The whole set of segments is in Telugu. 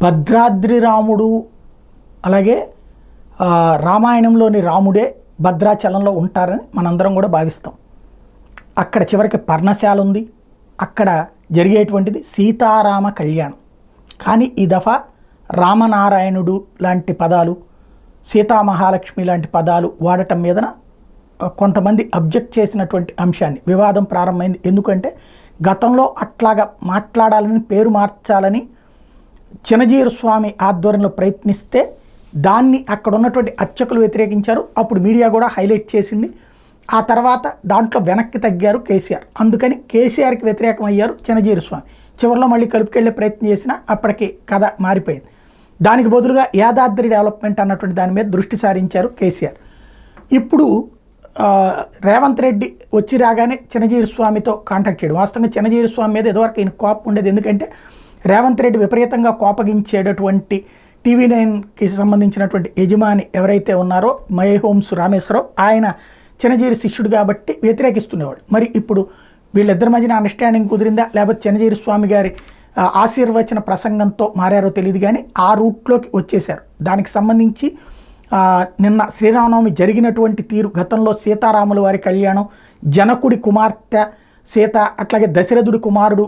భద్రాద్రి రాముడు అలాగే రామాయణంలోని రాముడే భద్రాచలంలో ఉంటారని మనందరం కూడా భావిస్తాం. అక్కడ చివరికి పర్ణశాల ఉంది, అక్కడ జరిగేటువంటిది సీతారామ కళ్యాణం. కానీ ఈ దఫా రామనారాయణుడు లాంటి పదాలు, సీతామహాలక్ష్మి లాంటి పదాలు వాడటం మీదన కొంతమంది అబ్జెక్ట్ చేసినటువంటి అంశాన్ని వివాదం ప్రారంభమైంది. ఎందుకంటే గతంలో అట్లాగా మాట్లాడాలని, పేరు మార్చాలని చినజీరు స్వామి ఆధ్వర్యంలో ప్రయత్నిస్తే దాన్ని అక్కడ ఉన్నటువంటి అర్చకులు వ్యతిరేకించారు. అప్పుడు మీడియా కూడా హైలైట్ చేసింది. ఆ తర్వాత దాంట్లో వెనక్కి తగ్గారు కేసీఆర్. అందుకని కేసీఆర్కి వ్యతిరేకం అయ్యారు చినజీరు స్వామి. చివరిలో మళ్ళీ కలుపుకెళ్లే ప్రయత్నం చేసినా అప్పటికి కథ మారిపోయింది. దానికి బదులుగా యాదాద్రి డెవలప్మెంట్ అన్నటువంటి దాని మీద దృష్టి సారించారు కేసీఆర్. ఇప్పుడు రేవంత్ రెడ్డి వచ్చి రాగానే చినజీరు స్వామితో కాంటాక్ట్ చేయడం. వాస్తవంగా చినజీరు స్వామి మీద ఇదివరకు ఈయన కోపం ఉండేది. ఎందుకంటే రేవంత్ రెడ్డి విపరీతంగా కోపగించేటటువంటి TV9కి సంబంధించినటువంటి యజమాని ఎవరైతే ఉన్నారో మై హోమ్స్ రామేశ్వరరావు, ఆయన చినజీరి శిష్యుడు కాబట్టి వ్యతిరేకిస్తుండేవాడు. మరి ఇప్పుడు వీళ్ళిద్దరి మధ్యన అండర్స్టాండింగ్ కుదిరిందా, లేకపోతే చినజీరి స్వామి గారి ఆశీర్వచన ప్రసంగంతో మారారో తెలియదు, కానీ ఆ రూట్లోకి వచ్చేశారు. దానికి సంబంధించి నిన్న శ్రీరామనవమి జరిగినటువంటి తీరు, గతంలో సీతారాముల వారి కళ్యాణం, జనకుడి కుమార్తె సీత, అట్లాగే దశరథుడి కుమారుడు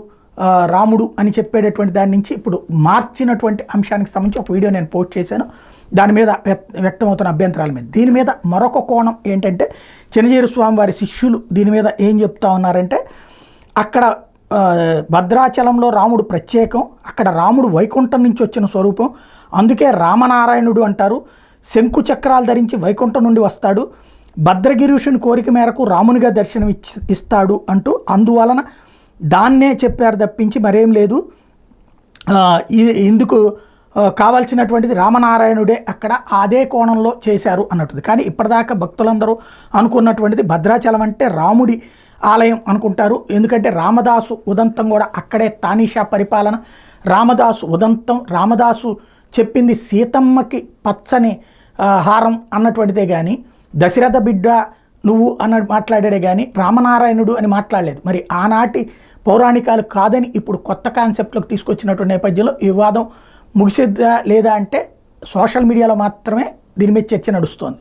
రాముడు అని చెప్పేటటువంటి దాని నుంచి ఇప్పుడు మార్చినటువంటి అంశానికి సంబంధించి ఒక వీడియో నేను పోస్ట్ చేశాను. దాని మీద వ్యక్తమవుతున్న అభ్యంతరాల మీద. దీని మీద మరొక కోణం ఏంటంటే చినజీరు స్వామి వారి శిష్యులు దీని మీద ఏం చెప్తా ఉన్నారంటే, అక్కడ భద్రాచలంలో రాముడు ప్రత్యేకం, అక్కడ రాముడు వైకుంఠం నుంచి వచ్చిన స్వరూపం, అందుకే రామనారాయణుడు అంటారు. శంకు చక్రాలు ధరించి వైకుంఠం నుండి వస్తాడు, భద్రగిరీషుని కోరిక మేరకు రామునిగా దర్శనం ఇస్తాడు అంటూ అందువలన దాన్నే చెప్పారు తప్పించి మరేం లేదు. ఇందుకు కావాల్సినటువంటిది రామనారాయణుడే అక్కడ అదే కోణంలో చేశారు అన్నట్టుంది. కానీ ఇప్పటిదాకా భక్తులందరూ అనుకున్నటువంటిది భద్రాచలం అంటే రాముడి ఆలయం అనుకుంటారు. ఎందుకంటే రామదాసు ఉదంతం కూడా అక్కడే, తానీషా పరిపాలన, రామదాసు ఉదంతం, రామదాసు చెప్పింది సీతమ్మకి పచ్చని హారం అన్నటువంటిదే కానీ దశరథ బిడ్డ నువ్వు అన్న మాట్లాడాడే కానీ రామనారాయణుడు అని మాట్లాడలేదు. మరి ఆనాటి పౌరాణికాలు కాదని ఇప్పుడు కొత్త కాన్సెప్ట్లోకి తీసుకొచ్చినటువంటి నేపథ్యంలో ఈ వివాదం ముగిసిద్దా లేదా అంటే సోషల్ మీడియాలో మాత్రమే దీని మీద చర్చ నడుస్తోంది.